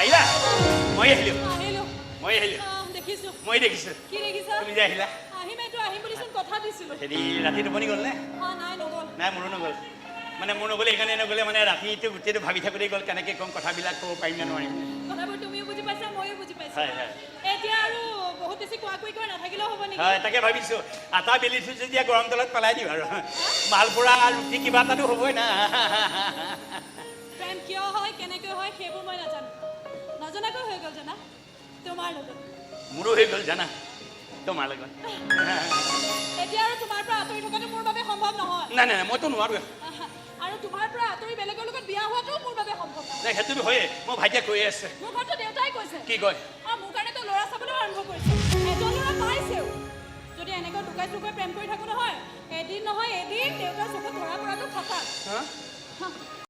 আহিলা মই আহিলো আহিলো মই আহিলো দেখিছো মই দেখিছো কি দেখিছা তুমি যে আহিলা আহিমেতো আহিম বুলিচোন কথা দিছিলো হেৰি ৰাতি টোপনি গ'ল নে নাই নগ'ল নাই মোৰো নগ'ল মানে মোৰ নগ'লে এইকাৰণে নগ'লে মানে ৰাতিটো গোটেইটো ভাবি থাকোঁতেই গ'ল কেনেকৈ ক'ম কথাবিলাক ক'ব পাৰিম নে নোৱাৰিম কথাবোৰ তুমিও বুজি পাইছা ময়ো বুজি পাইছো হয় হয় এতিয়া আৰু বহুত বেছি কোৱা কৰি নাথাকিলেও হ'ব নেকি হয় তাকে ভাবিছোঁ আটা বেলিছোঁ যেতিয়া গৰম তলত পেলাই দিওঁ আৰু মালপোৰা ৰুটি কিবা এটাতো হ'বই না প্ৰেম কিয় হয় কেনেকৈ হয় সেইবোৰ মই নাজানো নজনাকৈ হৈ গ'ল জানা তোমাৰ লগত মোৰো হৈ গ'ল জানা তোমাৰ লগত এতিয়া আৰু তোমাৰ পৰা আঁতৰি থকাটো মোৰ বাবে সম্ভৱ নহয় নাই নাই মইতো নোৱাৰোঁ আৰু তোমাৰ পৰা আঁতৰি বেলেগৰ লগত বিয়া হোৱাটোও মোৰ বাবে সম্ভৱ নহয় নাই সেইটোতো হয়ে মই ভাইটিয়ে কৈয়ে আছে মোৰ ঘৰতো দেউতাই কৈছে কি কয় মোৰ কাৰণেতো ল'ৰা চাবলৈ আৰম্ভ কৰিছে এজন ল'ৰা পাইছেও যদি এনেকৈ লুকাই লুকাই প্ৰেম কৰি থাকোঁ নহয় এদিন নহয় এদিন দেউতাৰ চকুত ধৰা পৰাটো খাটা